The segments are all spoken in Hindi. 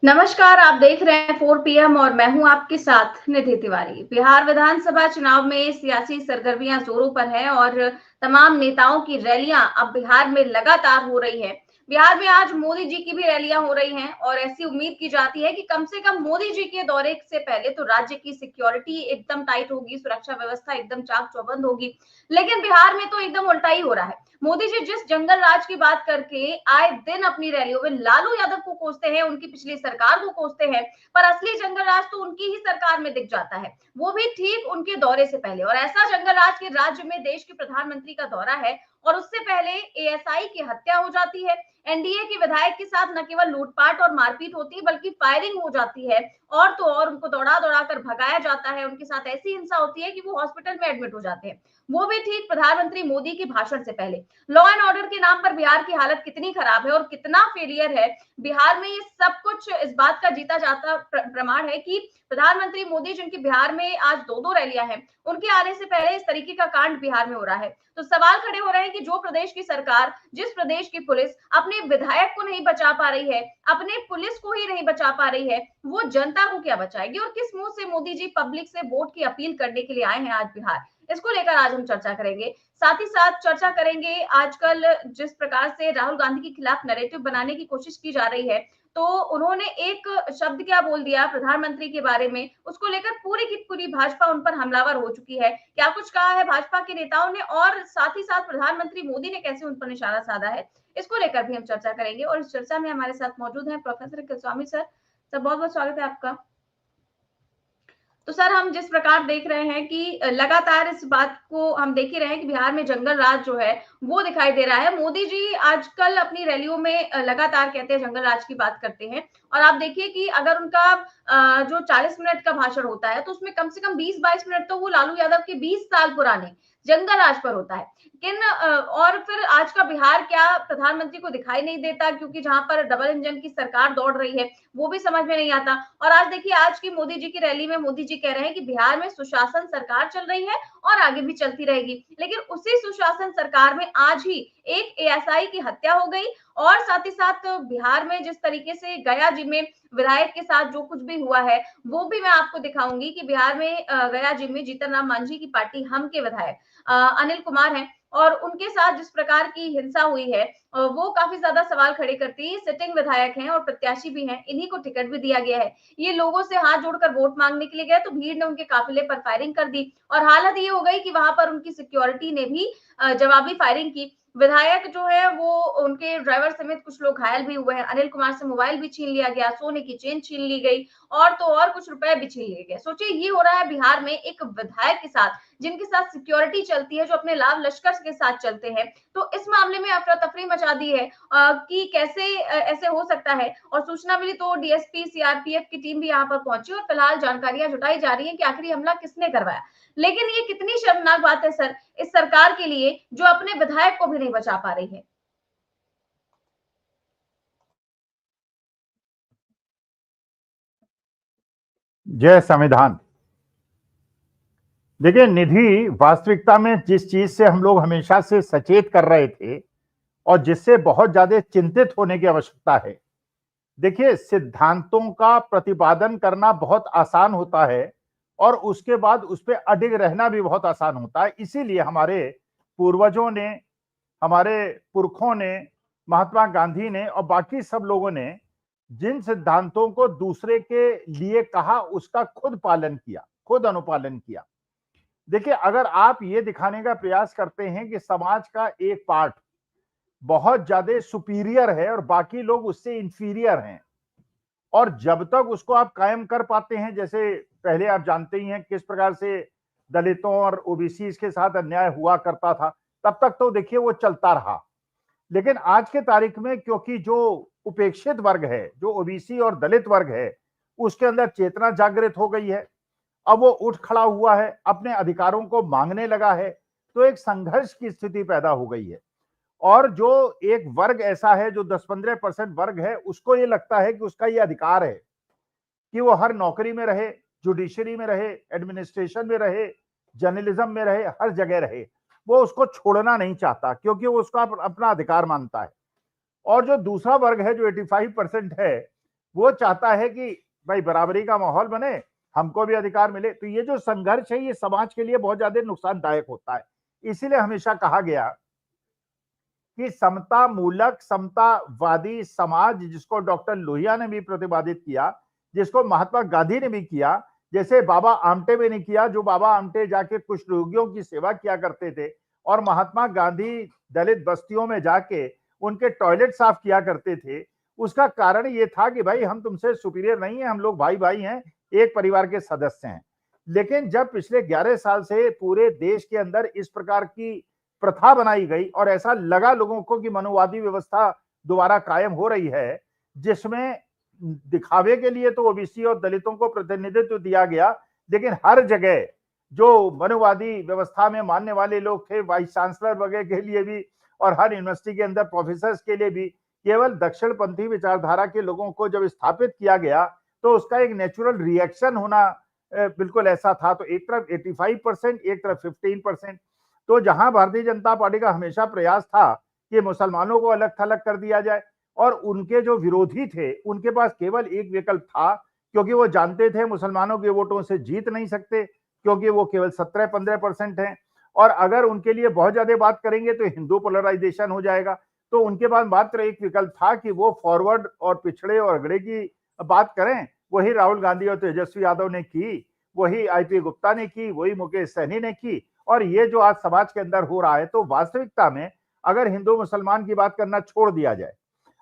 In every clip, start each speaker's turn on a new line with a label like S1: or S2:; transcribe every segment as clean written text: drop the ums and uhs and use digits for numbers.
S1: नमस्कार, आप देख रहे हैं 4 पीएम और मैं हूं आपके साथ निधि तिवारी। बिहार विधानसभा चुनाव में सियासी सरगर्मियां जोरों पर है और तमाम नेताओं की रैलियां अब बिहार में लगातार हो रही है। बिहार में आज मोदी जी की भी रैलियां हो रही हैं और ऐसी उम्मीद की जाती है कि कम से कम मोदी जी के दौरे से पहले तो राज्य की सिक्योरिटी एकदम टाइट होगी, सुरक्षा व्यवस्था एकदम चाक चौबंद होगी। लेकिन बिहार में तो एकदम उल्टा ही हो रहा है। मोदी जी जिस जंगल राज की बात करके आए दिन अपनी रैलियों में लालू यादव को कोसते हैं, उनकी पिछली सरकार को कोसते हैं, पर असली जंगल राज तो उनकी ही सरकार में दिख जाता है, वो भी ठीक उनके दौरे से पहले। और ऐसा जंगल राज के राज्य में देश के प्रधानमंत्री का दौरा है और उससे पहले एएसआई की हत्या हो जाती है। एनडीए के विधायक के साथ न केवल लूटपाट और मारपीट होती है बल्कि फायरिंग हो जाती है और तो और उनको दौड़ा दौड़ा कर भगाया जाता है। उनके साथ ऐसी हिंसा होती है कि वो हॉस्पिटल में एडमिट हो जाते हैं, वो भी ठीक प्रधानमंत्री मोदी के भाषण से पहले। लॉ एंड ऑर्डर के नाम पर बिहार की हालत कितनी खराब है और कितना फेलियर है बिहार में, ये सब कुछ इस बात का जीता जाता प्रमाण है कि प्रधानमंत्री मोदी जिनकी बिहार में आज दो दो रैलियां हैं, उनके आने से पहले इस तरीके का कांड बिहार में हो रहा है। तो सवाल खड़े हो रहे हैं कि जो प्रदेश की सरकार, जिस प्रदेश की पुलिस अपने विधायक को नहीं बचा पा रही है, अपने पुलिस को ही नहीं बचा पा रही है, वो जनता को क्या बचाएगी और किस मुंह से मोदी जी पब्लिक से वोट की अपील करने के लिए आए हैं आज बिहार। इसको लेकर आज हम चर्चा करेंगे। साथ ही साथ चर्चा करेंगे आजकल जिस प्रकार से राहुल गांधी के खिलाफ नैरेटिव बनाने की कोशिश की जा रही है, तो उन्होंने एक शब्द क्या बोल दिया प्रधानमंत्री के बारे में, उसको लेकर पूरी की पूरी भाजपा उन पर हमलावर हो चुकी है। क्या कुछ कहा है भाजपा के नेताओं ने और साथ ही साथ प्रधानमंत्री मोदी ने कैसे उन पर निशाना साधा है, इसको लेकर भी हम चर्चा करेंगे। और इस चर्चा में हमारे साथ मौजूद हैं प्रोफेसर किलस्वामी सर। सर बहुत बहुत स्वागत है आपका। तो सर हम जिस प्रकार देख रहे हैं कि लगातार इस बात को हम देख ही रहे हैं कि बिहार में जंगल राज जो है वो दिखाई दे रहा है। मोदी जी आजकल अपनी रैलियों में लगातार कहते हैं जंगल राज की बात करते हैं और आप देखिए कि अगर उनका जो 40 मिनट का भाषण होता है तो उसमें कम से कम 20-22 मिनट तो वो लालू यादव के 20 साल पुराने जंगल राज पर होता है। लेकिन और फिर आज का बिहार क्या प्रधानमंत्री को दिखाई नहीं देता क्योंकि जहां पर डबल इंजन की सरकार दौड़ रही है वो भी समझ में नहीं आता। और आज देखिए आज की मोदी जी की रैली में मोदी जी कह रहे हैं कि बिहार में सुशासन सरकार चल रही है और आगे भी चलती रहेगी। लेकिन उसी सुशासन सरकार में आज ही एक एएसआई की हत्या हो गई और साथ ही साथ बिहार में जिस तरीके से गया जी में विधायक के साथ जो कुछ भी हुआ है वो भी मैं आपको दिखाऊंगी कि बिहार में गया जी में जीतन राम मांझी की पार्टी हम के विधायक अनिल कुमार हैं और उनके साथ जिस प्रकार की हिंसा हुई है वो काफी ज्यादा सवाल खड़े करती है। सिटिंग विधायक हैं और प्रत्याशी भी हैं, इन्हीं को टिकट भी दिया गया है। ये लोगों से हाथ जोड़कर वोट मांगने के लिए गए तो भीड़ ने उनके काफिले पर फायरिंग कर दी और हालत ये हो गई कि वहां पर उनकी सिक्योरिटी ने भी जवाबी फायरिंग की। विधायक जो है वो उनके ड्राइवर समेत कुछ लोग घायल भी हुए हैं। अनिल कुमार से मोबाइल भी छीन लिया गया, सोने की चेन छीन ली गई और तो और कुछ रुपए भी छीन लिए गए। सोचिए ये हो रहा है बिहार में एक विधायक के साथ जिनके साथ सिक्योरिटी चलती है, जो अपने लाभ लश्कर के साथ चलते हैं। तो इस मामले में अफरा तफरी मचा दी है कि कैसे ऐसे हो सकता है। और सूचना मिली तो डीएसपी सीआरपीएफ की टीम भी यहाँ पर पहुंची और फिलहाल जानकारियां जुटाई जा रही है कि आखिर हमला किसने करवाया। लेकिन ये कितनी शर्मनाक बात है सर इस सरकार के लिए जो अपने विधायक को भी नहीं बचा पा रही है।
S2: जय संविधान। देखिए निधि, वास्तविकता में जिस चीज से हम लोग हमेशा से सचेत कर रहे थे और जिससे बहुत ज्यादा चिंतित होने की आवश्यकता है। देखिए, सिद्धांतों का प्रतिपादन करना बहुत आसान होता है और उसके बाद उस पर अडिग रहना भी बहुत आसान होता है। इसीलिए हमारे पूर्वजों ने, हमारे पुरखों ने, महात्मा गांधी ने और बाकी सब लोगों ने जिन सिद्धांतों को दूसरे के लिए कहा उसका खुद पालन किया, खुद अनुपालन किया। देखिए, अगर आप ये दिखाने का प्रयास करते हैं कि समाज का एक पार्ट बहुत ज्यादा सुपीरियर है और बाकी लोग उससे इंफीरियर हैं, और जब तक उसको आप कायम कर पाते हैं, जैसे पहले आप जानते ही हैं किस प्रकार से दलितों और ओबीसी के साथ अन्याय हुआ करता था, तब तक तो देखिए वो चलता रहा। लेकिन आज के तारीख में क्योंकि जो उपेक्षित वर्ग है, जो ओबीसी और दलित वर्ग है, उसके अंदर चेतना जागृत हो गई है, अब वो उठ खड़ा हुआ है, अपने अधिकारों को मांगने लगा है, तो एक संघर्ष की स्थिति पैदा हो गई है। और जो एक वर्ग ऐसा है जो 10-15% वर्ग है, उसको ये लगता है कि उसका ये अधिकार है कि वो हर नौकरी में रहे, जुडिशरी में रहे, एडमिनिस्ट्रेशन में रहे, जर्नलिज्म में रहे, हर जगह रहे। वो उसको छोड़ना नहीं चाहता क्योंकि वो उसका अपना अधिकार मानता है। और जो दूसरा वर्ग है जो 85% है, वो चाहता है कि भाई बराबरी का माहौल बने, हमको भी अधिकार मिले। तो ये जो संघर्ष है ये समाज के लिए बहुत ज्यादा नुकसानदायक होता है। इसीलिए हमेशा कहा गया कि समता मूलक समतावादी समाज, जिसको डॉक्टर लोहिया ने भी प्रतिपादित किया, जिसको महात्मा गांधी ने भी किया, जैसे बाबा आमटे ने नहीं किया, जो बाबा आमटे जाके कुछ रोगियों की सेवा किया करते थे, और महात्मा गांधी दलित बस्तियों में जाके उनके टॉयलेट साफ किया करते थे। उसका कारण ये था कि भाई हम तुमसे सुपीरियर नहीं है, हम लोग भाई भाई हैं, एक परिवार के सदस्य हैं। लेकिन जब पिछले 11 साल से पूरे देश के अंदर इस प्रकार की प्रथा बनाई गई और ऐसा लगा लोगों को कि मनुवादी व्यवस्था दोबारा कायम हो रही है, जिसमें दिखावे के लिए तो ओबीसी और दलितों को प्रतिनिधित्व दिया गया, लेकिन हर जगह जो मनुवादी व्यवस्था में मानने वाले लोग थे, वाइस चांसलर वगैरह के लिए भी और हर यूनिवर्सिटी के अंदर प्रोफेसर के लिए भी, केवल दक्षिणपंथी विचारधारा के लोगों को जब स्थापित किया गया तो उसका एक नेचुरल रिएक्शन होना बिल्कुल ऐसा था। तो एक तरफ 85%, एक तरफ 15%। तो जहां भारतीय जनता पार्टी का हमेशा प्रयास था कि मुसलमानों को अलग थलग कर दिया जाए, और उनके जो विरोधी थे उनके पास केवल एक विकल्प था, क्योंकि वो जानते थे मुसलमानों के वोटों से जीत नहीं सकते, क्योंकि वो केवल 17-15% हैं, और अगर उनके लिए बहुत ज्यादा बात करेंगे तो हिंदू पोलराइजेशन हो जाएगा। तो उनके पास मात्र एक विकल्प था कि वो फॉरवर्ड और पिछड़े और अगड़े की बात करें। वही राहुल गांधी और तेजस्वी यादव ने की, वही आईपी गुप्ता ने की, वही मुकेश सहनी ने की, और ये जो आज समाज के अंदर हो रहा है, तो वास्तविकता में अगर हिंदू मुसलमान की बात करना छोड़ दिया जाए,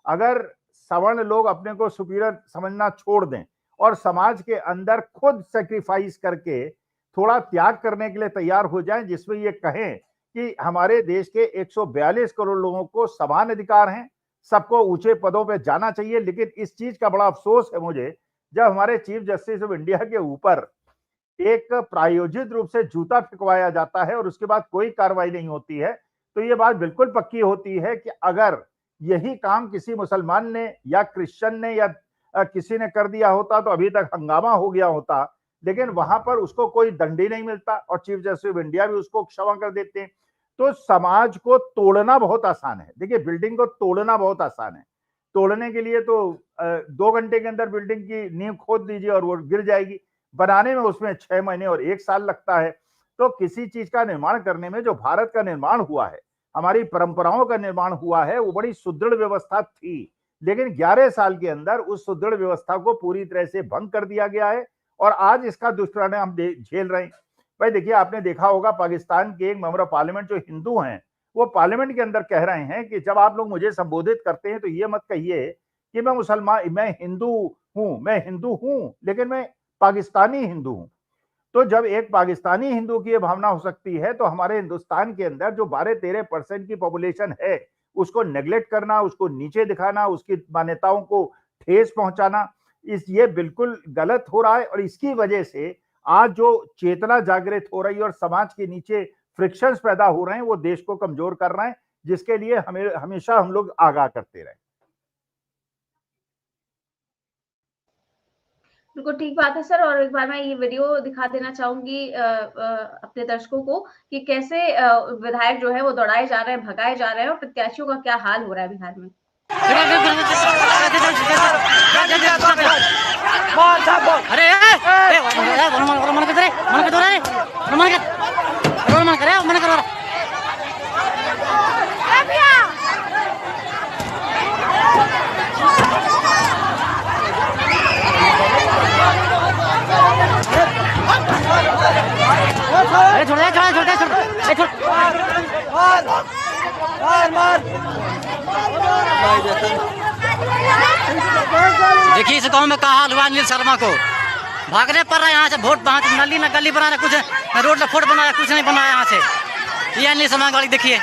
S2: अगर सवर्ण लोग अपने को सुपीरियर समझना छोड़ दें और समाज के अंदर खुद सेक्रीफाइस करके थोड़ा त्याग करने के लिए तैयार हो जाएं, जिसमें ये कहें कि हमारे देश के 142 करोड़ लोगों को समान अधिकार हैं, सबको ऊंचे पदों पे जाना चाहिए। लेकिन इस चीज का बड़ा अफसोस है मुझे, जब हमारे चीफ जस्टिस ऑफ इंडिया के ऊपर एक प्रायोजित रूप से जूता फेंकवाया जाता है और उसके बाद कोई कार्रवाई नहीं होती है, तो ये बात बिल्कुल पक्की होती है कि अगर यही काम किसी मुसलमान ने या क्रिश्चियन ने या किसी ने कर दिया होता तो अभी तक हंगामा हो गया होता। लेकिन वहां पर उसको कोई दंड ही नहीं मिलता और चीफ जस्टिस ऑफ इंडिया भी उसको क्षमा कर देते हैं। तो समाज को तोड़ना बहुत आसान है। देखिए, बिल्डिंग को तोड़ना बहुत आसान है। तोड़ने के लिए तो 2 घंटे के अंदर बिल्डिंग की नींव खोद दीजिए और वो गिर जाएगी। बनाने में उसमें 6 महीने और 1 साल लगता है। तो किसी चीज का निर्माण करने में, जो भारत का निर्माण हुआ है, हमारी परंपराओं का निर्माण हुआ है, वो बड़ी सुदृढ़ व्यवस्था थी। लेकिन 11 साल के अंदर उस सुदृढ़ व्यवस्था को पूरी तरह से भंग कर दिया गया है और आज इसका दुष्परिणाम हम झेल रहे हैं। भाई देखिए, आपने देखा होगा पाकिस्तान के एक मेंबर ऑफ पार्लियामेंट जो हिंदू हैं, वो पार्लियामेंट के अंदर कह रहे हैं कि जब आप लोग मुझे संबोधित करते हैं तो ये मत कहिए कि मैं मुसलमान, मैं हिंदू हूं लेकिन मैं पाकिस्तानी हिंदू हूं। तो जब एक पाकिस्तानी हिंदू की ये भावना हो सकती है, तो हमारे हिंदुस्तान के अंदर जो 12-13% की पॉपुलेशन है, उसको नेग्लेक्ट करना, उसको नीचे दिखाना, उसकी मान्यताओं को ठेस पहुंचाना, ये बिल्कुल गलत हो रहा है। और इसकी वजह से आज जो चेतना जागृत हो रही है और समाज के नीचे फ्रिक्शंस पैदा हो रहे हैं, वो देश को कमजोर कर रहे हैं, जिसके लिए हमेशा हम लोग आगाह करते रहे।
S1: बिल्कुल ठीक बात है सर। और एक बार मैं ये वीडियो दिखा देना चाहूंगी अपने दर्शकों को कि कैसे विधायक जो है वो दौड़ाए जा रहे हैं, भगाए जा रहे हैं और प्रत्याशियों का क्या हाल हो रहा है बिहार में।
S3: देखिए इस गांव में क्या हाल हुआ अनिल शर्मा को, भागने पड़ रहा है यहाँ से। वोट नली ना गली बनाया, कुछ रोड ना फुट बनाया, कुछ नहीं बनाया यहाँ से। ये अनिल शर्मा गाड़ी देखिए।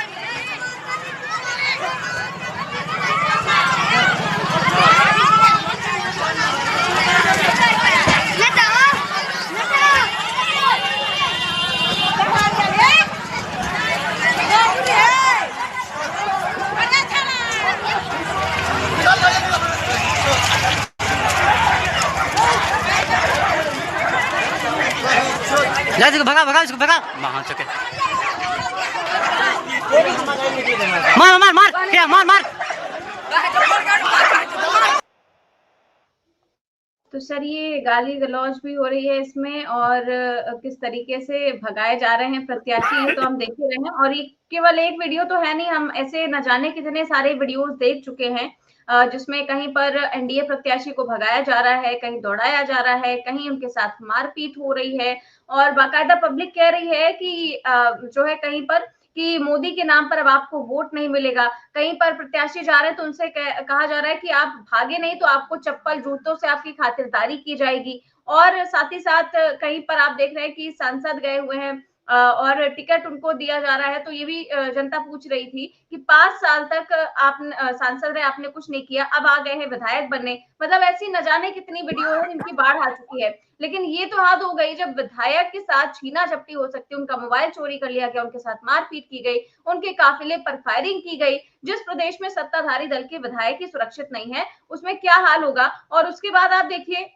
S3: इसको भगा इसको भगा, वहां चके मार क्या मार।
S1: तो सर ये गाली गलौज भी हो रही है इसमें, और किस तरीके से भगाए जा रहे हैं प्रत्याशी, ये तो हम देख ही रहे हैं। और ये केवल एक वीडियो तो है नहीं, हम ऐसे न जाने कितने सारे वीडियोस देख चुके हैं जिसमें कहीं पर एनडीए प्रत्याशी को भगाया जा रहा है, कहीं दौड़ाया जा रहा है, कहीं उनके साथ मारपीट हो रही है, और बाकायदा पब्लिक कह रही है कि जो है कहीं पर कि मोदी के नाम पर अब आपको वोट नहीं मिलेगा। कहीं पर प्रत्याशी जा रहे हैं तो उनसे कहा जा रहा है कि आप भागे नहीं तो आपको चप्पल जूतों से आपकी खातिरदारी की जाएगी। और साथ ही साथ कहीं पर आप देख रहे हैं कि सांसद गए हुए हैं और टिकट उनको दिया जा रहा है। तो ये भी जनता पूछ रही थी कि 5 साल तक आप सांसद रहे, आपने कुछ नहीं किया, अब आ गए हैं विधायक बनने। मतलब ऐसी न जाने कितनी वीडियो है जिनकी बाढ़ आ चुकी है। लेकिन ये तो हद हो गई जब विधायक के साथ छीना झपटी हो सकती है, उनका मोबाइल चोरी कर लिया गया, उनके साथ मारपीट की गई, उनके काफिले पर फायरिंग की गई। जिस प्रदेश में सत्ताधारी दल के विधायक ही सुरक्षित नहीं है, उसमें क्या हाल होगा। और उसके बाद आप देखिए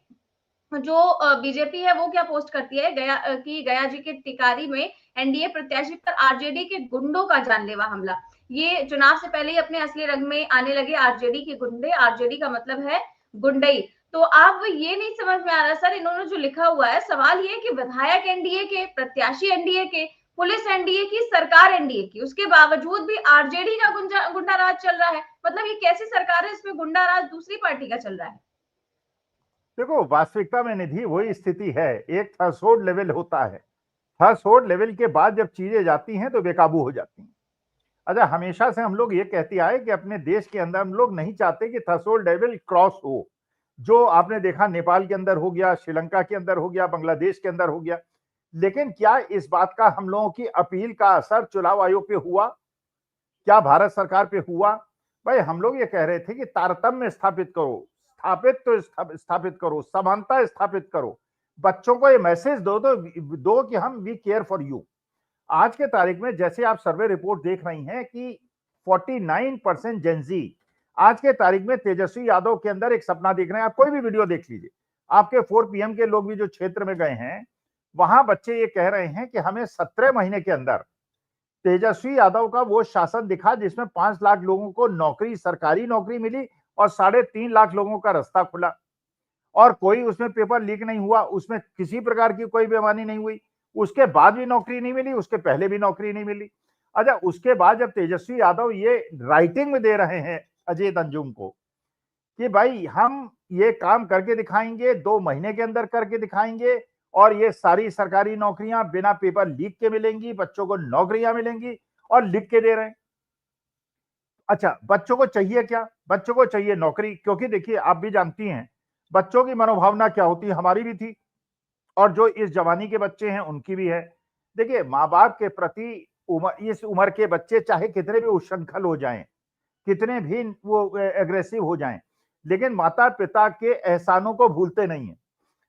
S1: जो बीजेपी है वो क्या पोस्ट करती है कि गया जी के टिकारी में एनडीए प्रत्याशी पर आरजेडी के गुंडों का जानलेवा हमला। ये चुनाव से पहले ही अपने असली रंग में आने लगे आरजेडी के गुंडे। आरजेडी का मतलब है गुंडई। तो आप ये नहीं समझ में आ रहा सर, इन्होंने जो लिखा हुआ है, सवाल ये कि विधायक एनडीए के, प्रत्याशी एनडीए के, पुलिस एनडीए की, सरकार एनडीए की, उसके बावजूद भी आरजेडी का गुंडा राज चल रहा है। मतलब ये कैसी सरकार है, इसमें गुंडा राज दूसरी पार्टी का चल रहा है।
S2: देखो, वास्तविकता में निधि वही स्थिति है। एक थ्रेशोल्ड लेवल होता है, थ्रेशोल्ड लेवल के बाद जब चीजें जाती हैं तो बेकाबू हो जाती हैं। अच्छा, हमेशा से हम लोग ये कहते आए कि अपने देश के अंदर हम लोग नहीं चाहते कि थ्रेशोल्ड लेवल क्रॉस हो। जो आपने देखा नेपाल के अंदर हो गया, श्रीलंका के अंदर हो गया, बांग्लादेश के अंदर हो गया। लेकिन क्या इस बात का हम लोगों की अपील का असर चुनाव आयोग पे हुआ? क्या भारत सरकार पे हुआ? भाई, हम लोग ये कह रहे थे कि तारतम्य स्थापित करो, स्थापित करो, समानता स्थापित करो, बच्चों को ये मैसेज दो कि हम वी केयर फॉर यू। आज के तारीख में जैसे आप सर्वे रिपोर्ट देख रही हैं कि 49% जेंजी आज के तारीख में तेजस्वी यादव के अंदर एक सपना देख रहे हैं। आप कोई भी वीडियो देख लीजिए, आपके 4 PM के लोग भी जो क्षेत्र में गए हैं, वहां बच्चे ये कह रहे हैं कि हमें 17 महीने के अंदर तेजस्वी यादव का वो शासन दिखा जिसमें 5 लाख लोगों को नौकरी, सरकारी नौकरी मिली और 3.5 लाख लोगों का रास्ता खुला, और कोई उसमें पेपर लीक नहीं हुआ, उसमें किसी प्रकार की कोई बेईमानी नहीं हुई। उसके बाद भी नौकरी नहीं मिली, उसके पहले भी नौकरी नहीं मिली। अच्छा, उसके बाद जब तेजस्वी यादव ये राइटिंग में दे रहे हैं अजय अंजुम को कि भाई हम ये काम करके दिखाएंगे, 2 महीने के अंदर करके दिखाएंगे, और ये सारी सरकारी नौकरियां बिना पेपर लीक के मिलेंगी, बच्चों को नौकरियां मिलेंगी, और लिख के दे रहे हैं। अच्छा, बच्चों को चाहिए क्या? बच्चों को चाहिए नौकरी, क्योंकि देखिए आप भी जानती हैं बच्चों की मनोभावना क्या होती है, हमारी भी थी, और जो इस जवानी के बच्चे हैं उनकी भी है। देखिए, माँ बाप के प्रति इस उम्र के बच्चे चाहे कितने भी उच्छृंखल हो जाएं, कितने भी वो एग्रेसिव हो जाएं, लेकिन माता पिता के एहसानों को भूलते नहीं है।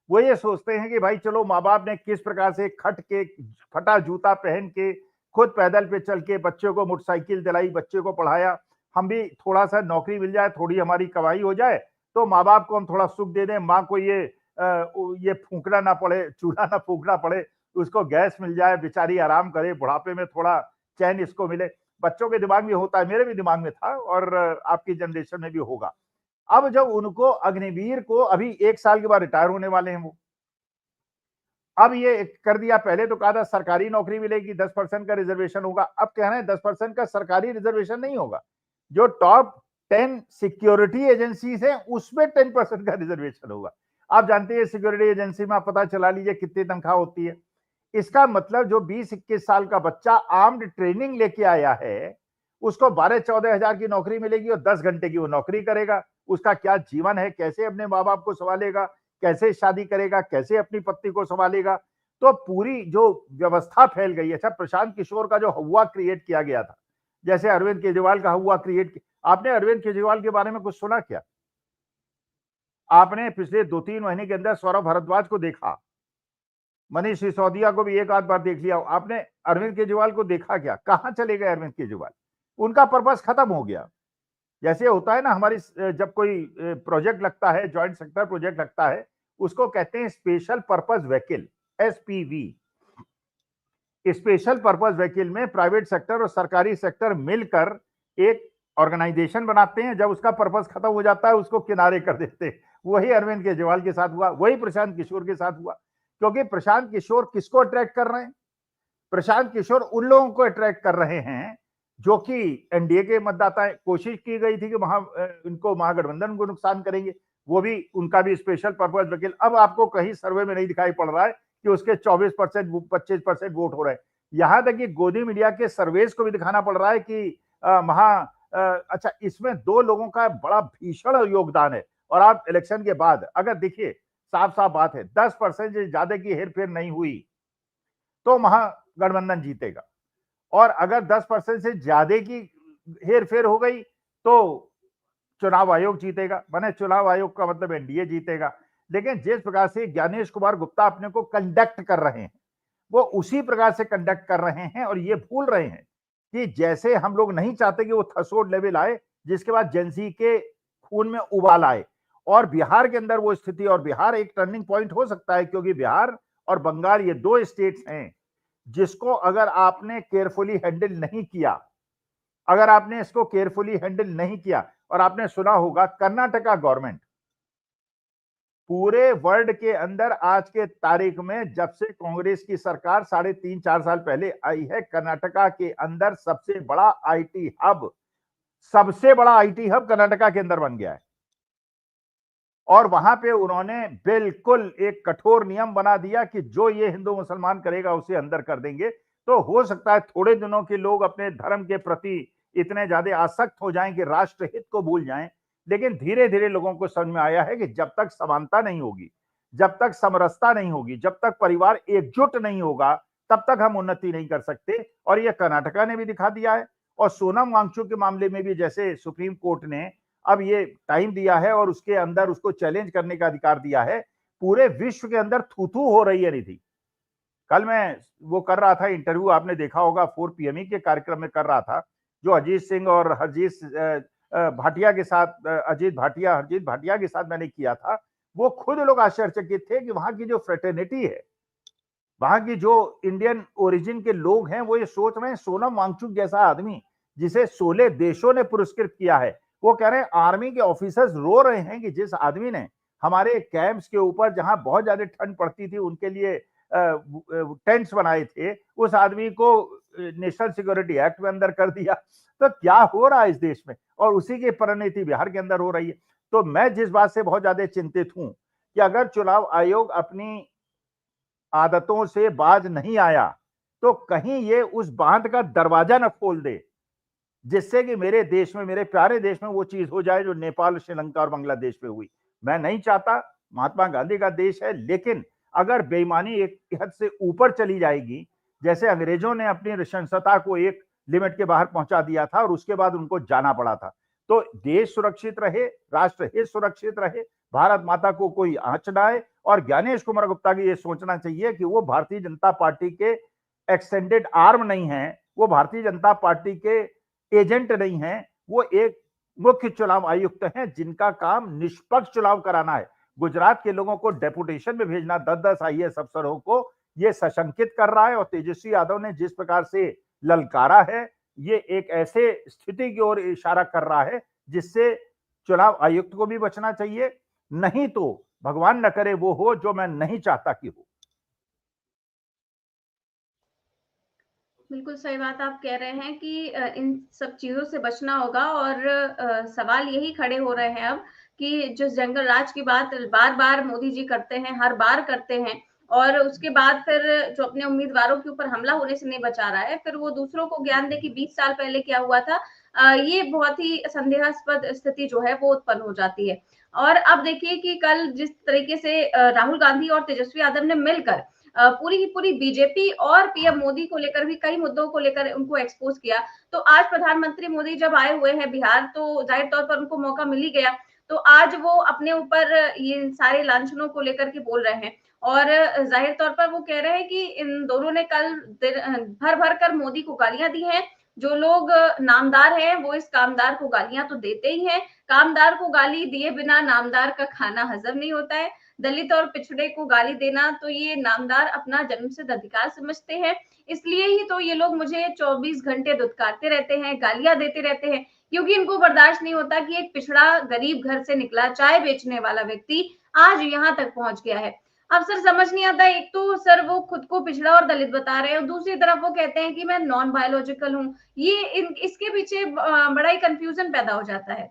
S2: वो ये सोचते हैं कि भाई चलो, माँ बाप ने किस प्रकार से खट के, फटा जूता पहन के, खुद पैदल पे चल के बच्चों को मोटरसाइकिल दिलाई, बच्चे को पढ़ाया, हम भी थोड़ा सा नौकरी मिल जाए, थोड़ी हमारी कमाई हो जाए तो माँ बाप को हम थोड़ा सुख दे दें, माँ को ये फूंकना ना पड़े, चूल्हा ना फूंकना पड़े, उसको गैस मिल जाए, बेचारी आराम करे, बुढ़ापे में थोड़ा चैन इसको मिले। बच्चों के दिमाग में होता है, मेरे भी दिमाग में था, और आपकी जनरेशन में भी होगा। अब जब उनको अग्निवीर को अभी 1 साल के बाद रिटायर होने वाले हैं वो, अब ये कर दिया। पहले तो कहा था सरकारी नौकरी मिलेगी, 10% का रिजर्वेशन होगा, अब कह रहे हैं 10% का सरकारी रिजर्वेशन नहीं होगा, जो टॉप 10 सिक्योरिटी एजेंसीज है उसमें 10% का रिजर्वेशन होगा। आप जानते हैं सिक्योरिटी एजेंसी में आप पता चला लीजिए कितनी तनख्वाह होती है। इसका मतलब जो 20-21 साल का बच्चा आर्म्ड ट्रेनिंग लेके आया है, उसको 12-14 हजार की नौकरी मिलेगी और 10 घंटे की वो नौकरी करेगा। उसका क्या जीवन है, कैसे अपने माँ बाप को संभालेगा, कैसे शादी करेगा, कैसे अपनी पत्नी को संभालेगा। तो पूरी जो व्यवस्था फैल गई है। अच्छा, प्रशांत किशोर का जो हवा क्रिएट किया गया था, जैसे अरविंद केजरीवाल का हवा क्रिएट किया, आपने अरविंद केजरीवाल के बारे में कुछ सुना क्या? आपने पिछले 2-3 महीने के अंदर सौरभ भारद्वाज को देखा, मनीष सिसोदिया को भी एक आध बार देख लिया, आपने अरविंद केजरीवाल को देखा क्या? कहां चले गए अरविंद केजरीवाल? उनका पर्पस खत्म हो गया। जैसे होता है ना, हमारी जब कोई प्रोजेक्ट लगता है, जॉइंट सेक्टर प्रोजेक्ट लगता है, उसको कहते हैं special purpose vehicle, SPV। Special purpose vehicle में प्राइवेट सेक्टर और सरकारी सेक्टर मिलकर एक ऑर्गेनाइजेशन बनाते हैं, जब उसका पर्पस खत्म हो जाता है उसको किनारे कर देते हैं। वही अरविंद केजरीवाल के साथ हुआ, वही प्रशांत किशोर के साथ हुआ। क्योंकि प्रशांत किशोर किसको अट्रैक्ट कर रहे हैं? प्रशांत किशोर उन लोगों को अट्रैक्ट कर रहे हैं जो कि एनडीए के मतदाता है। कोशिश की गई थी कि इनको महागठबंधन को नुकसान करेंगे, वो भी उनका भी स्पेशल पर्पस, लेकिन अब आपको कहीं सर्वे में नहीं दिखाई पड़ रहा है कि उसके 24% 25% वोट हो रहे हैं। यहां तक कि गोदी मीडिया के सर्वेस को भी दिखाना पड़ रहा है कि अच्छा, इसमें दो लोगों का बड़ा भीषण योगदान है। और आप इलेक्शन के बाद अगर देखिए, साफ साफ बात है, 10% से ज्यादा की हेरफेर नहीं हुई तो महागठबंधन जीतेगा, और अगर 10% से ज्यादा की हेरफेर हो गई तो चुनाव आयोग जीतेगा। माने चुनाव आयोग का मतलब एनडीए जीतेगा। लेकिन जिस प्रकार से ज्ञानेश कुमार गुप्ता अपने को कंडक्ट कर रहे हैं, वो उसी प्रकार से कंडक्ट कर रहे हैं, और ये भूल रहे हैं कि जैसे हम लोग नहीं चाहते कि वो थ्रेशोल्ड लेवल आए जिसके बाद जेंसी के खून में उबाल आए, और बिहार के अंदर वो स्थिति, और बिहार एक टर्निंग पॉइंट हो सकता है, क्योंकि बिहार और बंगाल ये दो स्टेट्स हैं जिसको अगर आपने केयरफुली हैंडल नहीं किया, अगर आपने इसको केयरफुली हैंडल नहीं किया, और आपने सुना होगा कर्नाटका गवर्नमेंट पूरे वर्ल्ड के अंदर आज के तारीख में, जब से कांग्रेस की सरकार 3.5-4 साल पहले आई है, कर्नाटका के अंदर सबसे बड़ा आईटी हब कर्नाटका के अंदर बन गया है। और वहां पे उन्होंने बिल्कुल एक कठोर नियम बना दिया कि जो ये हिंदू मुसलमान करेगा उसे अंदर कर देंगे। तो हो सकता है थोड़े दिनों के लोग अपने धर्म के प्रति इतने ज्यादा आसक्त हो जाएं कि राष्ट्रहित को भूल जाएं, लेकिन धीरे धीरे लोगों को समझ में आया है कि जब तक समानता नहीं होगी, जब तक समरसता नहीं होगी, जब तक परिवार एकजुट नहीं होगा, तब तक हम उन्नति नहीं कर सकते। और यह कर्नाटका ने भी दिखा दिया है। और सोनम वांगचुक के मामले में भी जैसे सुप्रीम कोर्ट ने अब ये टाइम दिया है और उसके अंदर उसको चैलेंज करने का अधिकार दिया है, पूरे विश्व के अंदर थू-थू हो रही है निधि। कल मैं वो कर रहा था इंटरव्यू, आपने देखा होगा 4 पीएमई के कार्यक्रम में कर रहा था, जो अजीत सिंह और हरजीत भाटिया के साथ, हरजीत भाटिया के साथ मैंने किया था। वो खुद लोग आश्चर्यचकित थे कि वहां की जो फ्रेटर्निटी है, वहां की जो इंडियन ओरिजिन के लोग हैं, वो ये सोच रहे हैं सोनम वांगचुक जैसा आदमी जिसे 16 देशों ने पुरस्कृत किया है, वो कह रहे हैं, आर्मी के ऑफिसर्स रो रहे हैं कि जिस आदमी ने हमारे कैंप्स के ऊपर जहां बहुत ज्यादा ठंड पड़ती थी उनके लिए टेंट्स बनाए थे, उस आदमी को नेशनल सिक्योरिटी एक्ट में अंदर कर दिया। तो क्या हो रहा है इस देश में, और उसी की परिणति बिहार के अंदर हो रही है। तो मैं जिस बात से बहुत ज्यादा चिंतित हूं कि अगर चुनाव आयोग अपनी आदतों से बाज नहीं आया तो कहीं ये उस बांध का दरवाजा न खोल दे, जिससे कि मेरे देश में, मेरे प्यारे देश में वो चीज हो जाए जो नेपाल, श्रीलंका और बांग्लादेश में हुई। मैं नहीं चाहता, महात्मा गांधी का देश है, लेकिन अगर बेईमानी एक हद से ऊपर चली जाएगी, जैसे अंग्रेजों ने अपनी नृशंसता को एक लिमिट के बाहर पहुंचा दिया था और उसके बाद उनको जाना पड़ा था, तो देश सुरक्षित रहे, राष्ट्र हित सुरक्षित रहे, भारत माता को कोई आंच ना आए। और ज्ञानेश कुमार गुप्ता की ये सोचना चाहिए कि वो भारतीय जनता पार्टी के एक्सटेंडेड आर्म नहीं है, वो भारतीय जनता पार्टी के एजेंट नहीं है, वो एक मुख्य चुनाव आयुक्त हैं जिनका काम निष्पक्ष चुनाव कराना है। गुजरात के लोगों को डेपुटेशन में भेजना 10-10 आईएएस अफसरों को, ये सशंकित कर रहा है। और तेजस्वी यादव ने जिस प्रकार से ललकारा है, ये एक ऐसे स्थिति की ओर इशारा कर रहा है जिससे चुनाव आयुक्त को भी बचना चाहिए, नहीं तो भगवान न करे वो हो जो मैं नहीं चाहता कि हो।
S1: बिल्कुल सही बात आप कह रहे हैं कि इन सब चीजों से बचना होगा। और सवाल यही खड़े हो रहे हैं अब कि जो जंगल राज की बात बार बार मोदी जी करते हैं, हर बार करते हैं, और उसके बाद फिर जो अपने उम्मीदवारों के ऊपर हमला होने से नहीं बचा रहा है, फिर वो दूसरों को ज्ञान दे कि 20 साल पहले क्या हुआ था। ये बहुत ही संदेहास्पद स्थिति जो है वो उत्पन्न हो जाती है। और अब देखिए कि कल जिस तरीके से राहुल गांधी और तेजस्वी यादव ने मिलकर पूरी की पूरी बीजेपी और पीएम मोदी को लेकर भी कई मुद्दों को लेकर उनको एक्सपोज किया। तो आज प्रधानमंत्री मोदी जब आए हुए हैं बिहार, तो जाहिर तौर पर उनको मौका मिल ही गया। तो आज वो अपने ऊपर ये सारे लांछनों को लेकर के बोल रहे हैं, और जाहिर तौर पर वो कह रहे हैं कि इन दोनों ने कल भर भर कर मोदी को गालियां दी हैं। जो लोग नामदार हैं वो इस कामदार को गालियां तो देते ही हैं, कामदार को गाली दिए बिना नामदार का खाना हजम नहीं होता है। दलित और पिछड़े को गाली देना तो ये नामदार अपना जन्मसिद्ध अधिकार समझते हैं। इसलिए ही तो ये लोग मुझे 24 घंटे दुत्कारते रहते हैं, गालियां देते रहते हैं। क्योंकि इनको बर्दाश्त नहीं होता कि एक पिछड़ा गरीब घर से निकला चाय बेचने वाला व्यक्ति आज यहाँ तक पहुंच गया है। अब सर समझ नहीं आता, एक तो सर वो खुद को पिछड़ा और दलित बता रहे हैं और दूसरी तरफ वो कहते हैं कि मैं नॉन बायोलॉजिकल हूँ। ये इसके पीछे बड़ा ही कंफ्यूजन पैदा हो जाता है।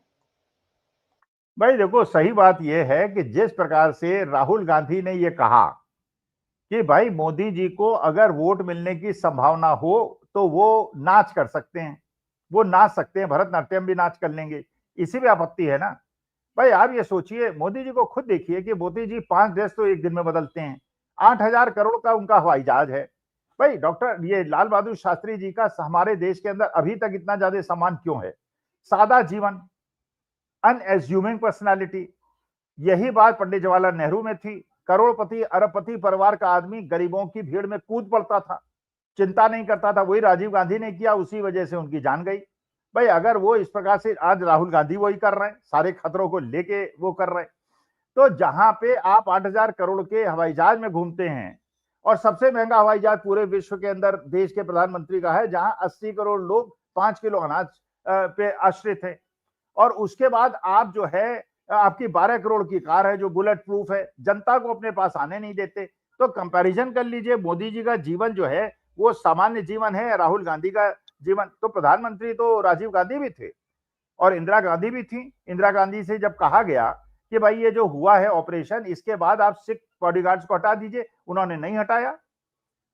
S2: भाई देखो, सही बात यह है कि जिस प्रकार से राहुल गांधी ने यह कहा कि भाई मोदी जी को अगर वोट मिलने की संभावना हो तो वो नाच कर सकते हैं, वो नाच सकते हैं, भरतनाट्यम भी नाच कर लेंगे, इसी में आपत्ति है ना। भाई आप ये सोचिए, मोदी जी को खुद देखिए कि मोदी जी 5 देश तो एक दिन में बदलते हैं, 8,000 करोड़ का उनका हवाई जहाज है। भाई डॉक्टर ये लाल बहादुर शास्त्री जी का हमारे देश के अंदर अभी तक इतना ज्यादा सम्मान क्यों है? सादा जीवन, अनएज्यूमिंग पर्सनालिटी। यही बात पंडित जवाहरलाल नेहरू में थी। करोड़पति अरबपति परिवार का आदमी गरीबों की भीड़ में कूद पड़ता था, चिंता नहीं करता था। वही राजीव गांधी ने किया, उसी वजह से उनकी जान गई। भाई अगर वो इस प्रकार से, आज राहुल गांधी वही कर रहे हैं, सारे खतरों को लेके वो कर रहे हैं। तो जहां पे आप 8,000 करोड़ के हवाई जहाज में घूमते हैं और सबसे महंगा हवाई जहाज पूरे विश्व के अंदर देश के प्रधानमंत्री का है, जहां 80 करोड़ लोग 5 किलो अनाज पे आश्रित है, और उसके बाद आप जो है आपकी 12 करोड़ की कार है जो बुलेट प्रूफ है, जनता को अपने पास आने नहीं देते। तो कंपैरिजन कर लीजिए, मोदी जी का जीवन जो है वो सामान्य जीवन है, राहुल गांधी का जीवन। तो प्रधानमंत्री तो राजीव गांधी भी थे और इंदिरा गांधी भी थी। इंदिरा गांधी से जब कहा गया कि भाई ये जो हुआ है ऑपरेशन, इसके बाद आप सिख बॉडीगार्ड्स को हटा दीजिए, उन्होंने नहीं हटाया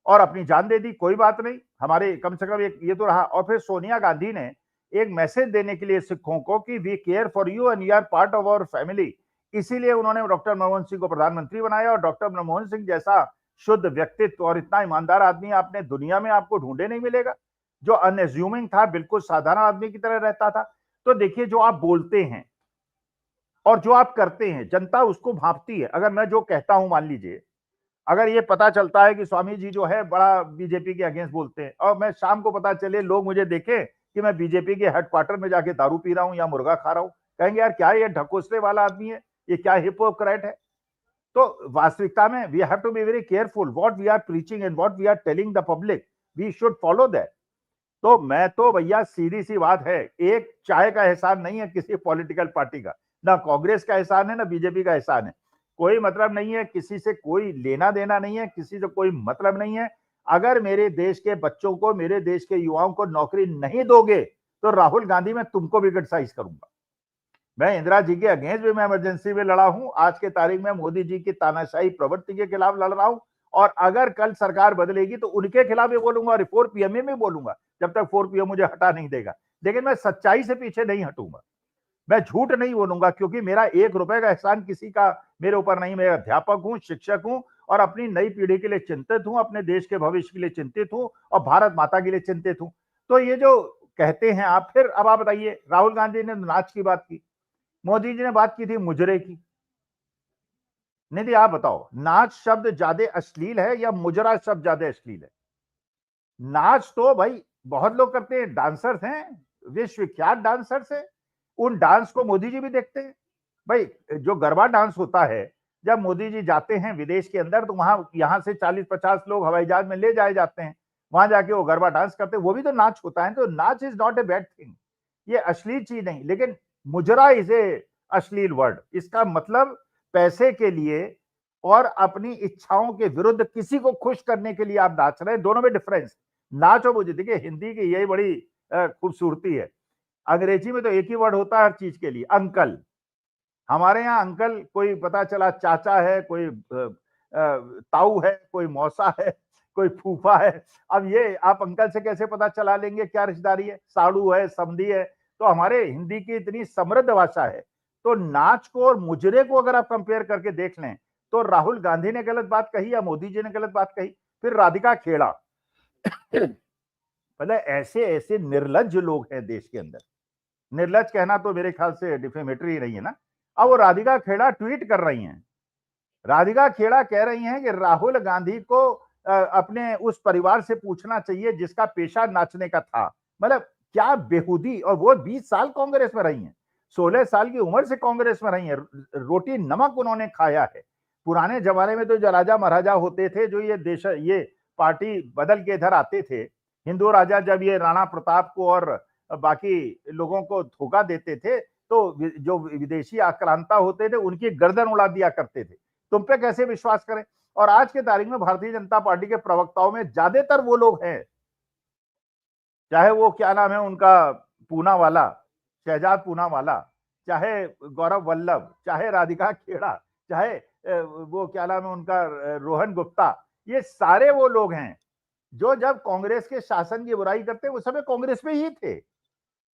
S2: और अपनी जान दे दी। कोई बात नहीं, हमारे कम से कम एक ये तो रहा। और फिर सोनिया गांधी ने एक मैसेज देने के लिए सिखों को कि we care for you and you are part of our family, इसीलिए उन्होंने डॉक्टर मनमोहन सिंह को प्रधानमंत्री बनाया। और डॉक्टर मनमोहन सिंह जैसा शुद्ध व्यक्तित्व और इतना ईमानदार आदमी आपने दुनिया में आपको ढूंढे नहीं मिलेगा, जो अनएज्यूमिंग था, बिल्कुल साधारण आदमी की तरह रहता था। तो देखिए, जो आप बोलते हैं और जो आप करते हैं, जनता उसको भांपती है। अगर मैं जो कहता हूं, मान लीजिए अगर ये पता चलता है कि स्वामी जी जो है बड़ा बीजेपी के अगेंस्ट बोलते हैं, और मैं शाम को पता चले लोग मुझे देखें कि मैं बीजेपी के हेडक्वार्टर में जाके दारू पी रहा हूं या मुर्गा खा रहा हूं, कहेंगे यार क्या ये ढकोसले वाला आदमी है, ये क्या हिपोक्रेट है। तो वास्तविकता में we have to be very careful what we are preaching and what we are telling the public, we should follow that. तो मैं तो भैया, सीधी सी बात है, एक चाय का एहसान नहीं है किसी पॉलिटिकल पार्टी का, ना कांग्रेस का एहसान है ना बीजेपी का एहसान है। कोई मतलब नहीं है, किसी से कोई लेना देना नहीं है, किसी से कोई मतलब नहीं है। अगर मेरे देश के बच्चों को, मेरे देश के युवाओं को नौकरी नहीं दोगे तो राहुल गांधी मैं तुमको भी क्रिटिसाइज करूंगा। मैं इंदिरा जी के अगेंस्ट भी मैं इमरजेंसी में लड़ा हूं, आज के तारीख में मोदी जी की तानाशाही प्रवृत्ति के खिलाफ लड़ रहा हूं, और अगर कल सरकार बदलेगी तो उनके खिलाफ भी बोलूंगा और 4 पीएम में भी बोलूंगा, जब तक 4 पीएम मुझे हटा नहीं देगा। लेकिन मैं सच्चाई से पीछे नहीं हटूंगा, मैं झूठ नहीं बोलूंगा, क्योंकि मेरा 1 रुपए का एहसान किसी का मेरे ऊपर नहीं। मैं अध्यापक हूं, शिक्षक हूं, और अपनी नई पीढ़ी के लिए चिंतित हूं, अपने देश के भविष्य के लिए चिंतित हूं, और भारत माता के लिए चिंतित हूं। तो ये जो कहते हैं आप, फिर अब आप बताइए, राहुल गांधी ने नाच की बात की, मोदी जी ने बात की थी मुजरे की। निधि आप बताओ, नाच शब्द ज्यादा अश्लील है या मुजरा शब्द ज्यादा अश्लील है? नाच तो भाई बहुत लोग करते हैं, डांसर्स हैं, विश्वविख्यात डांसर्स हैं, उन डांस को मोदी जी भी देखते हैं। भाई जो गरबा डांस होता है, जब मोदी जी जाते हैं विदेश के अंदर, तो वहां यहां से 40-50 लोग हवाई जहाज में ले जाए जाते हैं, वहां जाके वो गरबा डांस करते हैं, वो भी तो नाच होता है। तो नाच is not a bad thing, ये अश्लील चीज नहीं। लेकिन मुजरा इज ए अश्लील वर्ड, इसका मतलब पैसे के लिए और अपनी इच्छाओं के विरुद्ध किसी को खुश करने के लिए आप नाच रहे हैं, दोनों में डिफरेंस। नाच और मुझे देखिए, हिंदी की यही बड़ी खूबसूरती है। अंग्रेजी में तो एक ही वर्ड होता है हर चीज के लिए, अंकल। हमारे यहाँ अंकल कोई पता चला चाचा है, कोई ताऊ है, कोई मौसा है, कोई फूफा है। अब ये आप अंकल से कैसे पता चला लेंगे क्या रिश्तेदारी है? साड़ू है, समधी है। तो हमारे हिंदी की इतनी समृद्ध भाषा है, तो नाच को और मुजरे को अगर आप कंपेयर करके देख लें, तो राहुल गांधी ने गलत बात कही या मोदी जी ने गलत बात कही। फिर राधिका खेड़ा, मतलब ऐसे ऐसे निर्लज्ज लोग हैं देश के अंदर। निर्लज्ज कहना तो मेरे ख्याल से डिफेमेटरी नहीं है ना। अब वो राधिका खेड़ा ट्वीट कर रही हैं, राधिका खेड़ा कह रही हैं कि राहुल गांधी को अपने उस परिवार से पूछना चाहिए जिसका पेशा नाचने का था। मतलब क्या बेहूदी। और वो 20 साल कांग्रेस में रही हैं, 16 साल की उम्र से कांग्रेस में रही हैं, रोटी नमक उन्होंने खाया है। पुराने जमाने में तो जो राजा महाराजा होते थे, जो ये पार्टी बदल के इधर आते थे, हिंदू राजा, जब ये राणा प्रताप को और बाकी लोगों को धोखा देते थे, तो जो विदेशी आक्रांता होते थे उनकी गर्दन उड़ा दिया करते थे। तुम पे कैसे विश्वास करें? और आज के तारीख में भारतीय जनता पार्टी के प्रवक्ताओं में ज्यादातर वो लोग हैं, चाहे वो क्या नाम है उनका पूनावाला, शहजाद पूनावाला, चाहे गौरव वल्लभ, चाहे राधिका खेड़ा, चाहे वो क्या नाम है उनका रोहन गुप्ता, ये सारे वो लोग हैं जो जब कांग्रेस के शासन की बुराई करते उस समय कांग्रेस में ही थे,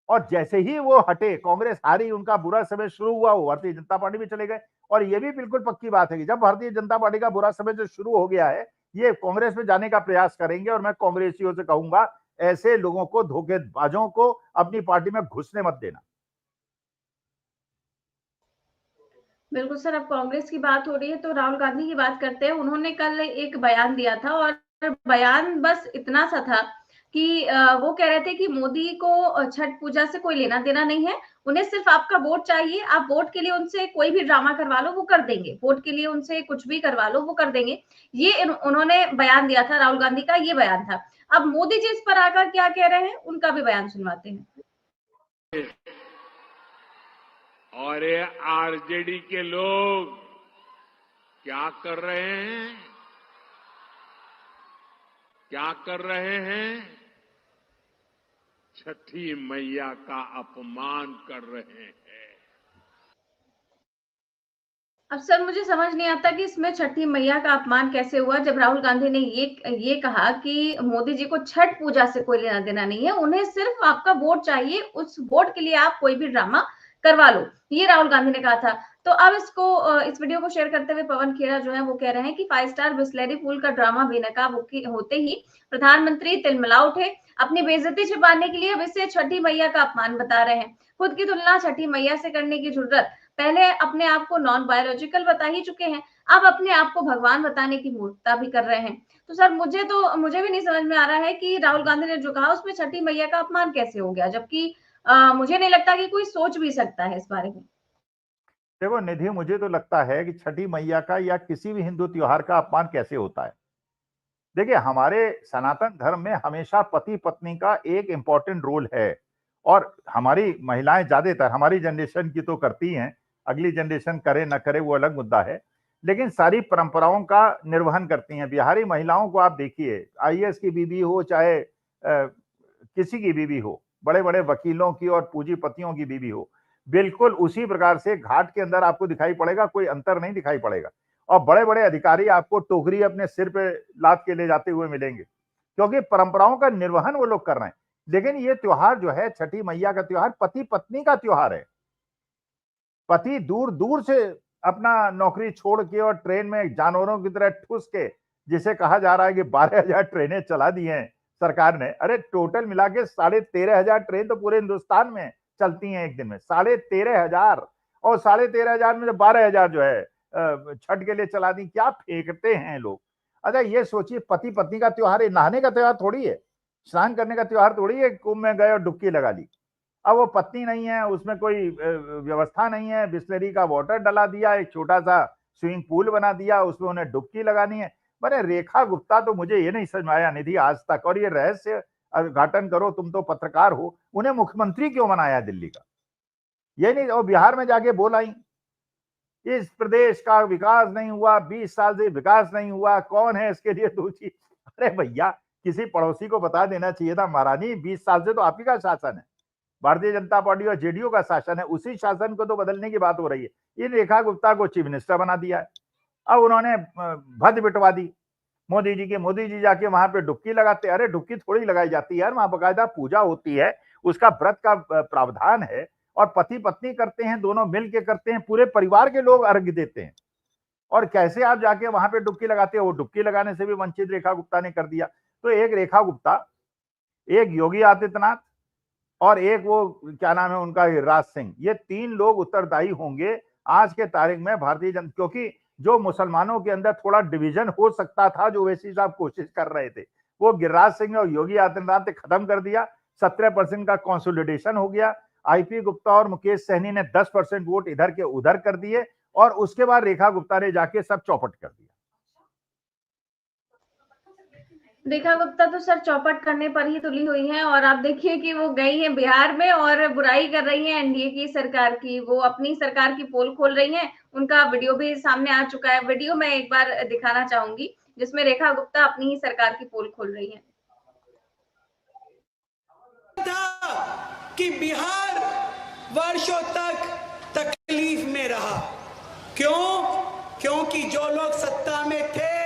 S2: और जैसे ही वो हटे, कांग्रेस हारी, उनका बुरा समय शुरू हुआ, वो भारतीय जनता पार्टी में चले गए। और ये भी बिल्कुल पक्की बात है कि जब भारतीय जनता पार्टी का बुरा समय जो शुरू हो गया है, ये कांग्रेस में जाने का प्रयास करेंगे। और मैं कांग्रेसियों से कहूंगा, ऐसे लोगों को, धोखेबाजों को अपनी पार्टी में घुसने मत देना।
S1: बिल्कुल सर, अब कांग्रेस की बात हो रही है तो राहुल गांधी की बात करते हैं। उन्होंने कल एक बयान दिया था और बयान बस इतना सा था कि वो कह रहे थे कि मोदी को छठ पूजा से कोई लेना देना नहीं है, उन्हें सिर्फ आपका वोट चाहिए, आप वोट के लिए उनसे कोई भी ड्रामा करवा लो वो कर देंगे, वोट के लिए उनसे कुछ भी करवा लो वो कर देंगे। ये उन्होंने बयान दिया था, राहुल गांधी का ये बयान था। अब मोदी जी इस पर आकर क्या कह रहे हैं, उनका भी बयान सुनवाते हैं।
S4: और ये आरजेडी के लोग क्या कर रहे हैं? क्या कर रहे हैं? छठी मैया का अपमान कर रहे हैं।
S1: अब सर मुझे समझ नहीं आता कि इसमें छठी मैया का अपमान कैसे हुआ, जब राहुल गांधी ने ये कहा कि मोदी जी को छठ पूजा से कोई लेना देना नहीं है, उन्हें सिर्फ आपका वोट चाहिए, उस वोट के लिए आप कोई भी ड्रामा करवा लो, ये राहुल गांधी ने कहा था। तो अब इस वीडियो को शेयर करते हुए पवन खेड़ा जो है वो कह रहे हैं कि 5 स्टार बिस्लेरी पूल का ड्रामा बेनकाब होते ही प्रधानमंत्री तिलमिला उठे, अपनी बेइज्जती छिपाने के लिए अब इसे छठी मैया का अपमान बता रहे हैं। खुद की तुलना छठी मैया से करने की जरूरत, पहले अपने आप को नॉन बायोलॉजिकल बता ही चुके हैं, अब अपने आप को भगवान बताने की मूर्खता भी कर रहे हैं। तो सर मुझे भी नहीं समझ में आ रहा है कि राहुल गांधी ने जो कहा उसमें छठी मैया का अपमान कैसे हो गया, जबकि मुझे नहीं लगता कि कोई सोच भी सकता है इस बारे में।
S2: देखो निधि, मुझे तो लगता है कि छठी मैया का या किसी भी हिंदू त्योहार का अपमान कैसे होता है। देखिए, हमारे सनातन धर्म में हमेशा पति पत्नी का एक इंपॉर्टेंट रोल है, और हमारी महिलाएं ज्यादातर, हमारी जनरेशन की तो करती हैं, अगली जनरेशन करे न करे वो अलग मुद्दा है, लेकिन सारी परंपराओं का निर्वहन करती हैं। बिहारी महिलाओं को आप देखिए, आईएएस की बीवी हो चाहे किसी की बीवी हो, बड़े बड़े वकीलों की और पूंजीपतियों की बीवी हो, बिल्कुल उसी प्रकार से घाट के अंदर आपको दिखाई पड़ेगा, कोई अंतर नहीं दिखाई पड़ेगा। और बड़े बड़े अधिकारी आपको टोकरी अपने सिर पे लाद के ले जाते हुए मिलेंगे, क्योंकि परंपराओं का निर्वहन वो लोग कर रहे हैं। लेकिन ये त्योहार जो है, छठी मैया का त्योहार, पति पत्नी का त्योहार है। पति दूर दूर से अपना नौकरी छोड़ के और ट्रेन में जानवरों की तरह ठूस के, जिसे कहा जा रहा है कि 12,000 ट्रेनें चला दी हैं सरकार ने। अरे टोटल मिला के 13,500 ट्रेन तो पूरे हिंदुस्तान में चलती हैं एक दिन में, 13,500, और 13,500 में 12,000 जो है छठ के लिए चला दी। क्या फेंकते हैं लोग। अच्छा ये सोचिए, पति पत्नी का त्योहार, ये नहाने का त्योहार थोड़ी है, स्नान करने का त्योहार थोड़ी है। कुंभ में गए और डुबकी लगा ली, अब वो पत्नी नहीं है, उसमें कोई व्यवस्था नहीं है, बिस्लरी का वाटर डला दिया, एक छोटा सा स्विमिंग पूल बना दिया, उसमें उन्हें डुबकी लगानी है। मैंने रेखा गुप्ता, तो मुझे ये नहीं समझ में आया निधि आज तक, और ये रहस्य उद्घाटन करो, तुम तो पत्रकार हो, उन्हें मुख्यमंत्री क्यों बनाया दिल्ली का? ये नहीं, और बिहार में जाके बोल आई इस प्रदेश का विकास नहीं हुआ, 20 साल से विकास नहीं हुआ, कौन है इसके लिए दोषी? अरे भैया, किसी पड़ोसी को बता देना चाहिए था, महारानी 20 साल से तो आप ही का शासन है, भारतीय जनता पार्टी और जेडीयू का शासन है, उसी शासन को तो बदलने की बात हो रही है। इन रेखा गुप्ता को चीफ मिनिस्टर बना दिया है, अब उन्होंने भद बिटवा दी मोदी जी की। मोदी जी जाके वहां पे डुबकी लगाते, अरे डुबकी थोड़ी लगाई जाती है यार, वहां बकायदा पूजा होती है, उसका व्रत का प्रावधान है, और पति पत्नी करते हैं, दोनों मिल के करते हैं, पूरे परिवार के लोग अर्घ्य देते हैं। और कैसे आप जाके वहां पे डुबकी लगाते हो? वो डुबकी लगाने से भी वंचित रेखा गुप्ता ने कर दिया। तो एक रेखा गुप्ता, एक योगी आदित्यनाथ, और एक वो क्या नाम है उनका, राज सिंह, ये 3 लोग उत्तरदायी होंगे आज के तारीख में भारतीय जनता, क्योंकि जो मुसलमानों के अंदर थोड़ा डिवीजन हो सकता था, जो वैसी साहब कोशिश कर रहे थे, वो गिरिराज सिंह और योगी आदित्यनाथ ने खत्म कर दिया। 17% का कंसोलिडेशन हो गया। आईपी गुप्ता और मुकेश सहनी ने 10% वोट इधर के उधर कर दिए, और उसके बाद रेखा गुप्ता ने जाके सब चौपट कर दिया।
S1: रेखा गुप्ता तो सर चौपट करने पर ही तुली हुई हैं और आप देखिए कि वो गई हैं बिहार में और बुराई कर रही हैं एनडीए की सरकार की। वो अपनी सरकार की पोल खोल रही हैं। उनका वीडियो भी सामने आ चुका है। वीडियो मैं एक बार दिखाना चाहूंगी जिसमें रेखा गुप्ता अपनी ही सरकार की पोल खोल रही हैं।
S5: कि बिहार वर्षों तक तकलीफ में रहा। क्यों? क्योंकि जो लोग सत्ता में थे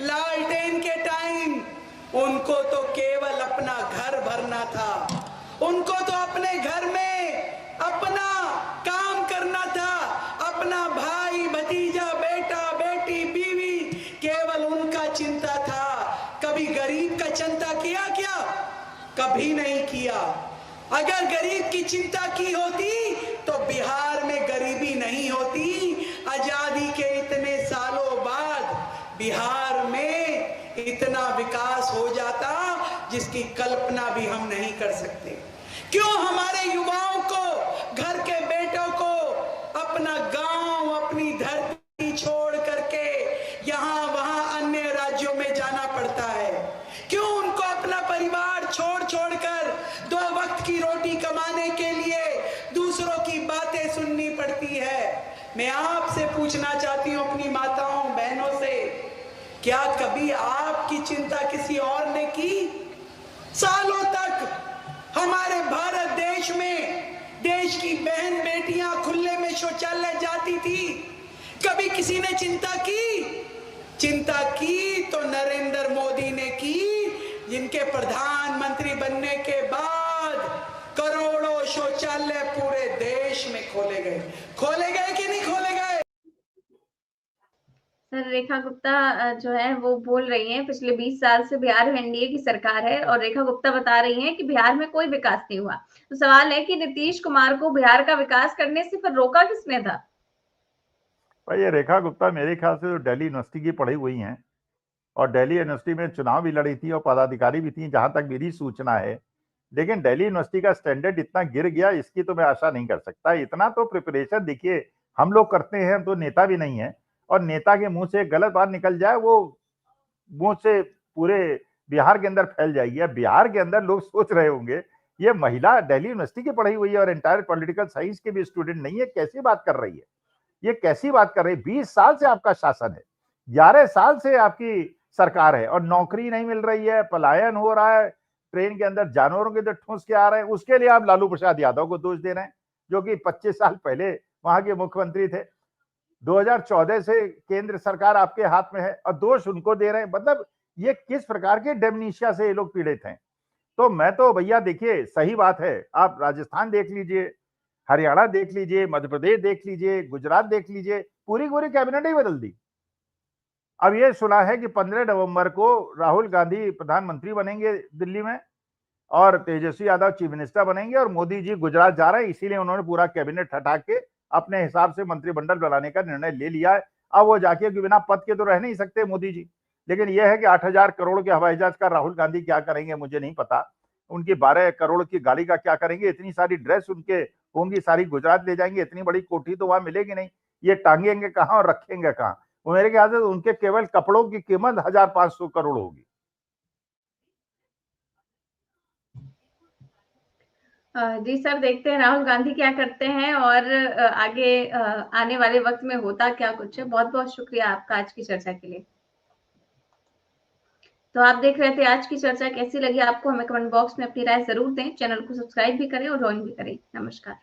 S5: लालटेन के टाइम, उनको तो केवल अपना घर भरना था, उनको तो अपने घर में अपना काम करना था, अपना भाई भतीजा बेटा बेटी बीवी केवल उनका चिंता था। कभी गरीब का चिंता किया क्या? कभी नहीं किया। अगर गरीब की चिंता की होती तो बिहार में गरीबी नहीं होती। आजादी के इतने सालों बाद बिहार में इतना विकास हो जाता जिसकी कल्पना भी हम नहीं कर सकते। क्यों हमारे युवाओं को, घर के बेटों को अपना गांव, अपनी धरती छोड़ करके यहां वहां अन्य राज्यों में जाना पड़ता है? क्यों उनको अपना परिवार छोड़ छोड़कर 2 वक्त की रोटी कमाने के लिए दूसरों की बातें सुननी पड़ती है? मैं आपसे पूछना चाहती हूं, अपनी माताओं बहनों से, क्या कभी आपकी चिंता किसी और ने की? सालों तक हमारे भारत देश में देश की बहन बेटियां खुले में शौचालय जाती थी, कभी किसी ने चिंता की? चिंता की तो नरेंद्र मोदी ने की, जिनके प्रधानमंत्री बनने के बाद करोड़ों शौचालय पूरे देश में खोले गए। खोले गए कि नहीं खोले गए?
S1: सर रेखा गुप्ता जो है वो बोल रही हैं पिछले 20 साल से बिहार में एनडीए की सरकार है और रेखा गुप्ता बता रही हैं कि बिहार में कोई विकास नहीं हुआ। तो सवाल है कि नीतीश कुमार को बिहार का विकास करने से फिर रोका किसने था?
S2: भाई ये रेखा गुप्ता मेरे ख्याल से तो दिल्ली यूनिवर्सिटी की पढ़ी हुई हैं और दिल्ली यूनिवर्सिटी में चुनाव भी लड़ी थी और पदाधिकारी भी थी, जहां तक मेरी सूचना है। लेकिन दिल्ली यूनिवर्सिटी का स्टैंडर्ड इतना गिर गया, इसकी तो मैं आशा नहीं कर सकता। इतना तो प्रिपरेशन देखिए हम लोग करते हैं, तो नेता भी नहीं है, और नेता के मुंह से गलत बात निकल जाए वो मुंह से पूरे बिहार के अंदर फैल जाएगी। अब बिहार के अंदर लोग सोच रहे होंगे ये महिला दिल्ली यूनिवर्सिटी की पढ़ी हुई है और एंटायर पॉलिटिकल साइंस के भी स्टूडेंट नहीं है, कैसी बात कर रही है? ये कैसी बात कर रही है? 20 साल से आपका शासन है, 11 साल से आपकी सरकार है और नौकरी नहीं मिल रही है, पलायन हो रहा है, ट्रेन के अंदर जानवरों के अंदर ठूस के आ रहे हैं। उसके लिए आप लालू प्रसाद यादव को दोष दे रहे हैं, जो कि 25 साल पहले वहां के मुख्यमंत्री थे। 2014 से केंद्र सरकार आपके हाथ में है और दोष उनको दे रहे हैं। मतलब ये किस प्रकार के डेमनीशिया से ये लोग पीड़ित हैं? तो मैं तो भैया देखिए, सही बात है, आप राजस्थान देख लीजिए, हरियाणा देख लीजिए, मध्य प्रदेश देख लीजिए, गुजरात देख लीजिए, पूरी पूरी कैबिनेट ही बदल दी। अब ये सुना है कि 15 नवंबर को राहुल गांधी प्रधानमंत्री बनेंगे दिल्ली में और तेजस्वी यादव चीफ मिनिस्टर बनेंगे और मोदी जी गुजरात जा रहे हैं, इसीलिए उन्होंने पूरा कैबिनेट हटा के अपने हिसाब से मंत्रिमंडल बनाने का निर्णय ले लिया है। अब वो जाके बिना पद के तो रह नहीं सकते मोदी जी, लेकिन यह है कि 8,000 करोड़ के हवाई जहाज का राहुल गांधी क्या करेंगे मुझे नहीं पता। उनकी 12 करोड़ की गाड़ी का क्या करेंगे? इतनी सारी ड्रेस उनके होंगी, सारी गुजरात ले जाएंगे, इतनी बड़ी कोठी तो वहां मिलेगी नहीं। ये टांगेंगे कहां और रखेंगे कहां? वो मेरे ख्याल से उनके केवल कपड़ों की कीमत 1,500 करोड़ होगी।
S1: जी सर, देखते हैं राहुल गांधी क्या करते हैं और आगे आने वाले वक्त में होता क्या कुछ है। बहुत बहुत शुक्रिया आपका आज की चर्चा के लिए। तो आप देख रहे थे आज की चर्चा, कैसी लगी आपको हमें कमेंट बॉक्स में अपनी राय जरूर दें। चैनल को सब्सक्राइब भी करें और ज्वाइन भी करें। नमस्कार।